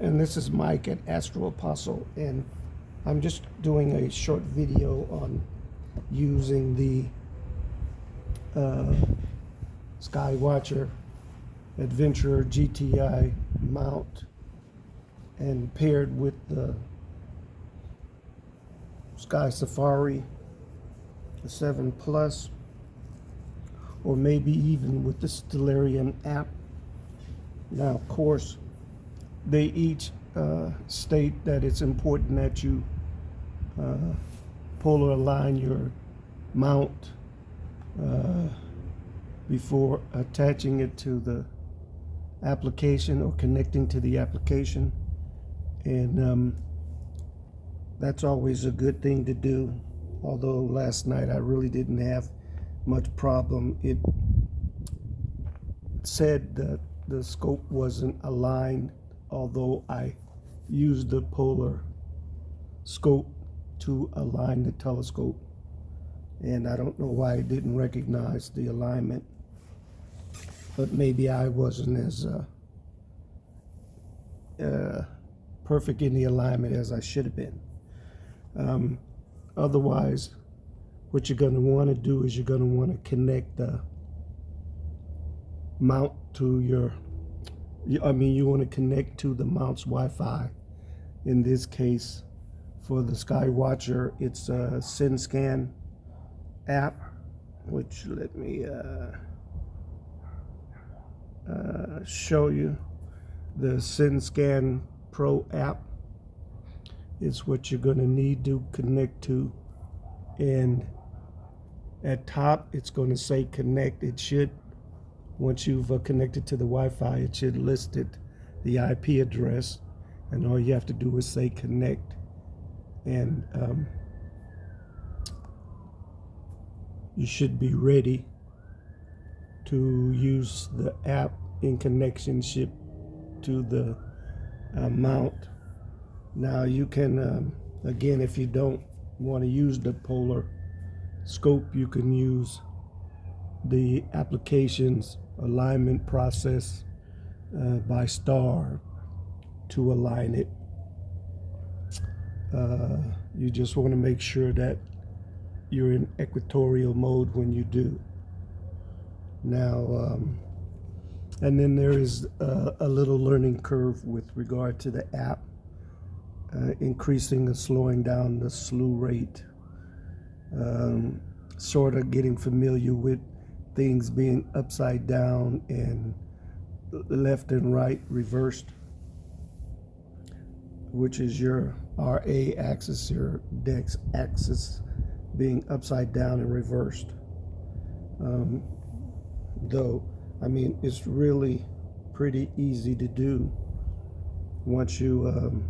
And this is Mike at Astro Apostle, and I'm just doing a short video on using the Skywatcher Adventurer GTI mount and paired with the Skysafari 7 Plus, or maybe even with the Stellarium app. Now, of course, they each state that it's important that you polar align your mount before attaching it to the application or connecting to the application, and that's always a good thing to do. Although last night I really didn't have much problem. It said that the scope wasn't aligned, although I used the polar scope to align the telescope, and I don't know why it didn't recognize the alignment, but maybe I wasn't as perfect in the alignment as I should have been. Otherwise, what you're going to want to do is you're going to want to connect the mount to you want to connect to the mount's Wi-Fi. In this case, for the Skywatcher, it's a Synscan app, which let me show you. The Synscan Pro app is what you're going to need to connect to, and at top it's going to say connect. It should, once you've connected to the Wi-Fi, it should list it, the IP address, and all you have to do is say connect, and you should be ready to use the app in connection to the mount. Now you can, again, if you don't want to use the polar scope, you can use the application's alignment process by star to align it. You just want to make sure that you're in equatorial mode when you do. Now, and then there is a little learning curve with regard to the app, increasing and slowing down the slew rate, sort of getting familiar with things being upside down and left and right reversed, which is your RA axis, your DEX axis being upside down and reversed. Though, I mean, it's really pretty easy to do once you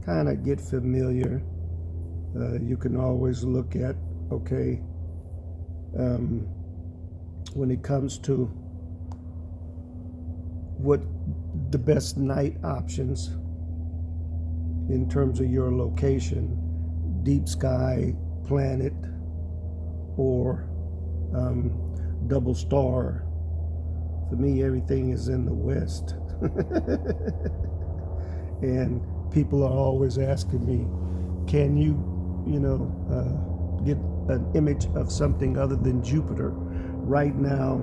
kind of get familiar. You can always look at, okay, when it comes to what the best night options in terms of your location, deep sky, planet, or double star. For me, everything is in the west. And people are always asking me, can you get an image of something other than Jupiter? Right now,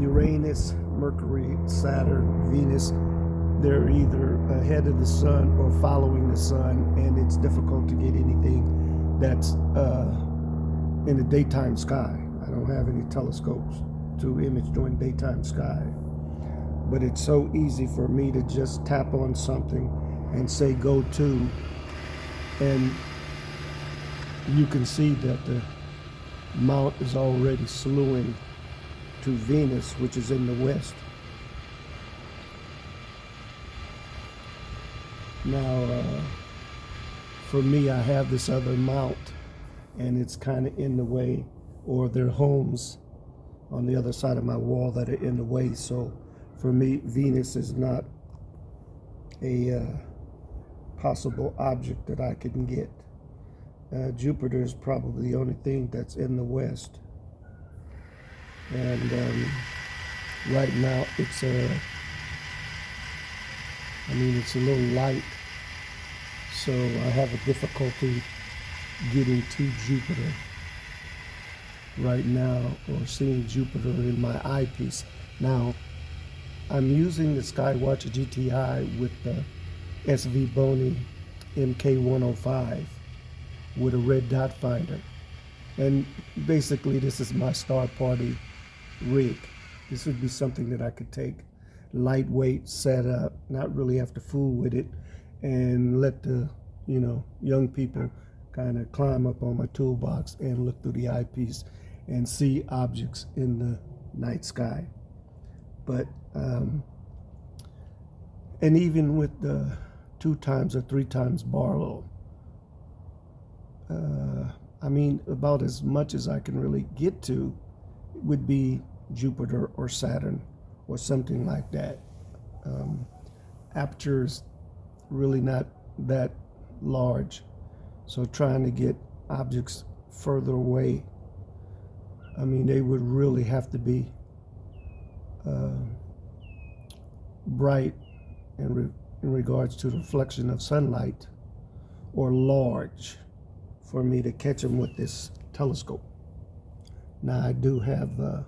Uranus, Mercury, Saturn, Venus, they're either ahead of the sun or following the sun, and it's difficult to get anything that's in the daytime sky. I don't have any telescopes to image during daytime sky, but it's so easy for me to just tap on something and say GoTo, and you can see that the mount is already slewing to Venus, which is in the west. Now, for me, I have this other mount, and it's kind of in the way, or there are homes on the other side of my wall that are in the way. So for me, Venus is not a possible object that I can get. Jupiter is probably the only thing that's in the west. And right now it's I mean, it's a little light, so I have a difficulty getting to Jupiter right now, or seeing Jupiter in my eyepiece. Now, I'm using the Skywatcher GTI with the SV Boney MK105 with a red dot finder. And basically this is my star party rig. This would be something that I could take lightweight, set up, not really have to fool with it, and let the young people kind of climb up on my toolbox and look through the eyepiece and see objects in the night sky. But and even with the 2 times or 3 times Barlow, I mean, about as much as I can really get to would be Jupiter or Saturn or something like that. Aperture is really not that large, so trying to get objects further away, I mean, they would really have to be bright in regards to the reflection of sunlight, or large, for me to catch them with this telescope. Now, I do have the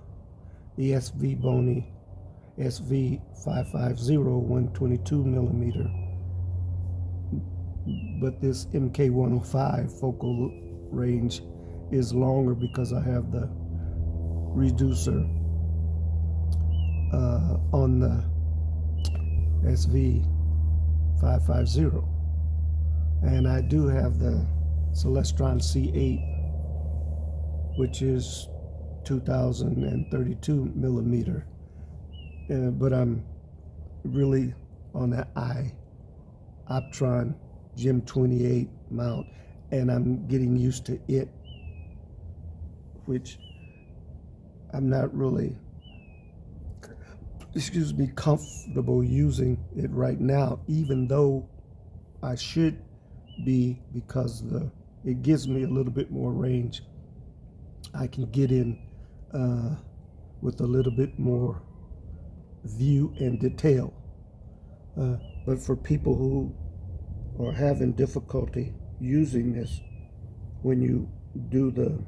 SV Boney SV550 122 millimeter, but this MK105 focal range is longer because I have the reducer on the SV550, and I do have the Celestron C8, which is 2032 millimeter, but I'm really on the Optron Gem 28 mount, and I'm getting used to it, which I'm not really, comfortable using it right now, even though I should be, because it gives me a little bit more range. I can get in with a little bit more view and detail. But for people who are having difficulty using this, when you do the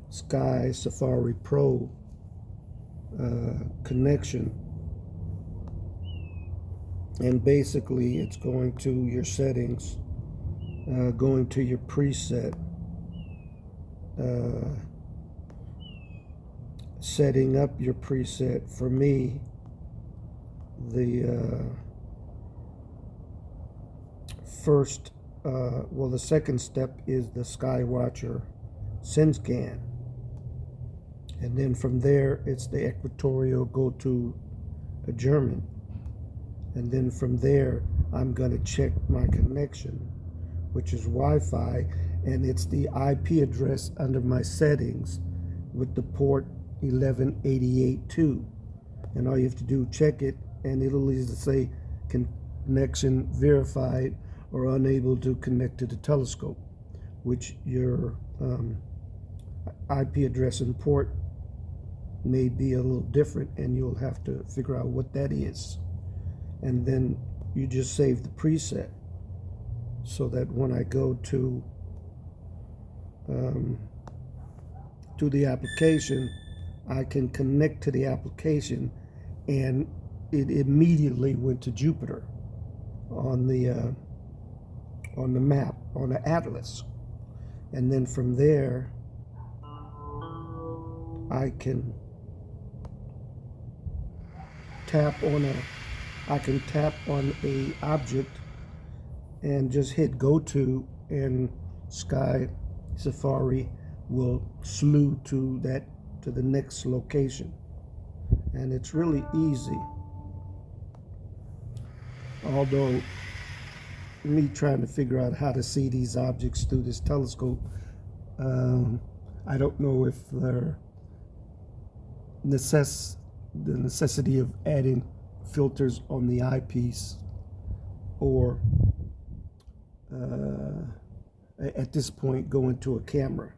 Skysafari Pro connection, and basically it's going to your settings, going to your preset, setting up your preset. For me, the the second step is the Skywatcher Synscan, and then from there it's the equatorial GoTo German, and then from there I'm going to check my connection, which is Wi-Fi, and it's the IP address under my settings with the port 1188.2, and all you have to do, check it, and it'll either say connection verified or unable to connect to the telescope, which your IP address and port may be a little different, and you'll have to figure out what that is. And then you just save the preset, so that when I go to the application, I can connect to the application, and it immediately went to Jupiter on the map, on the atlas. And then from there I can tap on a object and just hit GoTo, and Skysafari will slew to the next location, and it's really easy. Although me trying to figure out how to see these objects through this telescope, I don't know if the necessity of adding filters on the eyepiece, or at this point going to a camera,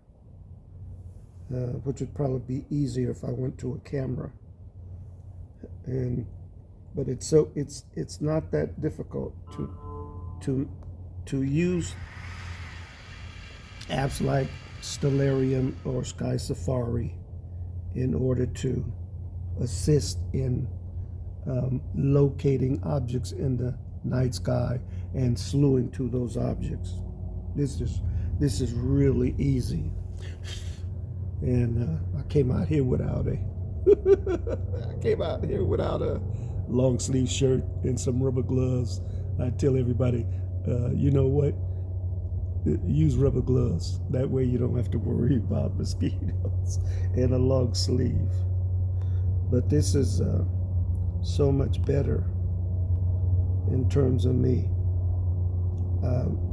which would probably be easier if I went to a camera. And but it's not that difficult to use apps like Stellarium or Skysafari in order to assist in locating objects in the night sky and slewing to those objects. This is really easy. And I came out here without a long sleeve shirt and some rubber gloves. I tell everybody, you know what? Use rubber gloves. That way you don't have to worry about mosquitoes, and a long sleeve. But this is so much better in terms of me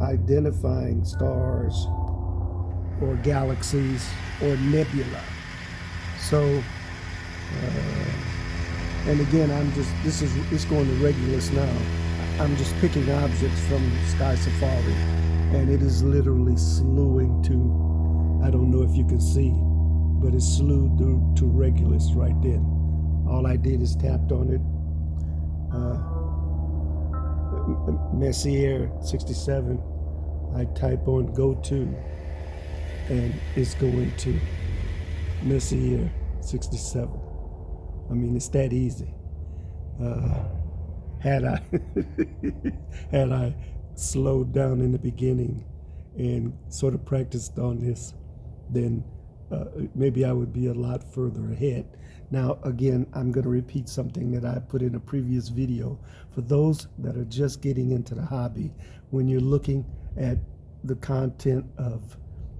identifying stars or galaxies or nebula. So, and again, it's going to Regulus now. I'm just picking objects from Skysafari, and it is literally slewing to, I don't know if you can see, but it's slewed to Regulus right then. All I did is tapped on it. Messier 67. I type on GoTo, and it's going to Messier 67. I mean, it's that easy. Had I slowed down in the beginning and sort of practiced on this, then maybe I would be a lot further ahead. Now, again, I'm going to repeat something that I put in a previous video. For those that are just getting into the hobby, when you're looking at the content of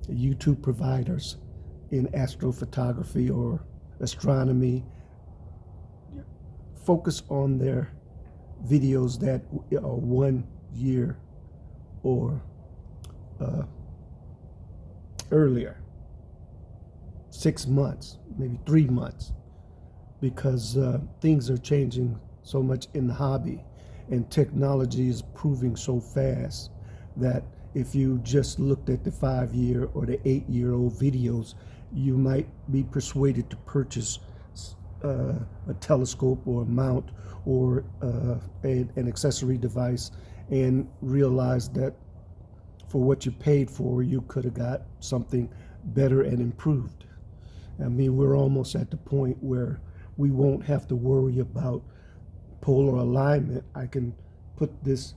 YouTube providers in astrophotography or astronomy, focus on their videos that are 1 year or earlier, 6 months, maybe 3 months, because things are changing so much in the hobby, and technology is proving so fast that if you just looked at the 5-year or the 8-year-old videos, you might be persuaded to purchase a telescope or a mount or an accessory device, and realize that for what you paid for, you could have got something better and improved. I mean, we're almost at the point where we won't have to worry about polar alignment. I can put this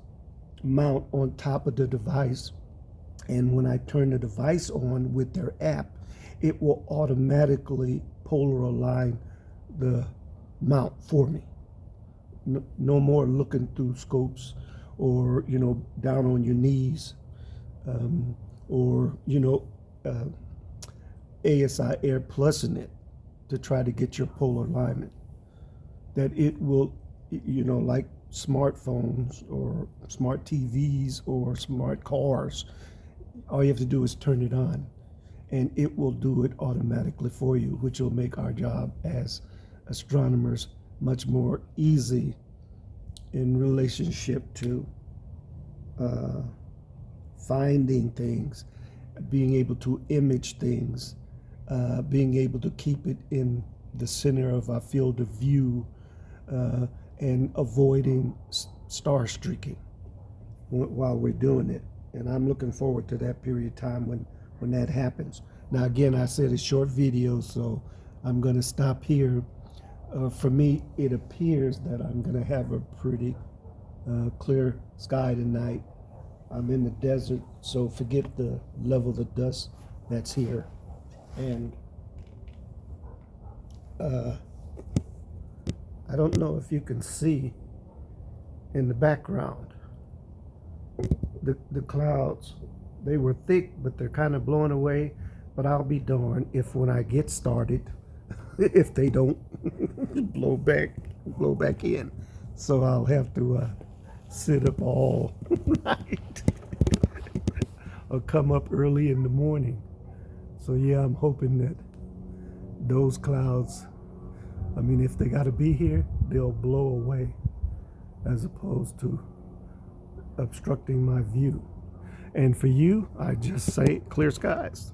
mount on top of the device, and when I turn the device on with their app, it will automatically polar align the mount for me. No more looking through scopes, or down on your knees, or ASI Air Plus in it to try to get your polar alignment. That it will, like smartphones or smart TVs or smart cars, all you have to do is turn it on, and it will do it automatically for you, which will make our job as astronomers much more easy in relationship to finding things, being able to image things, being able to keep it in the center of our field of view, and avoiding star streaking while we're doing it. And I'm looking forward to that period of time when that happens. Now, again, I said it's short video, so I'm going to stop here. For me, it appears that I'm going to have a pretty clear sky tonight. I'm in the desert, so forget the level of dust that's here. And I don't know if you can see in the background the clouds. They were thick, but they're kind of blowing away. But I'll be darned if when I get started, if they don't blow back in. So I'll have to sit up all night or come up early in the morning. So yeah, I'm hoping that those clouds, I mean, if they got to be here, they'll blow away as opposed to obstructing my view. And for you, I just say clear skies.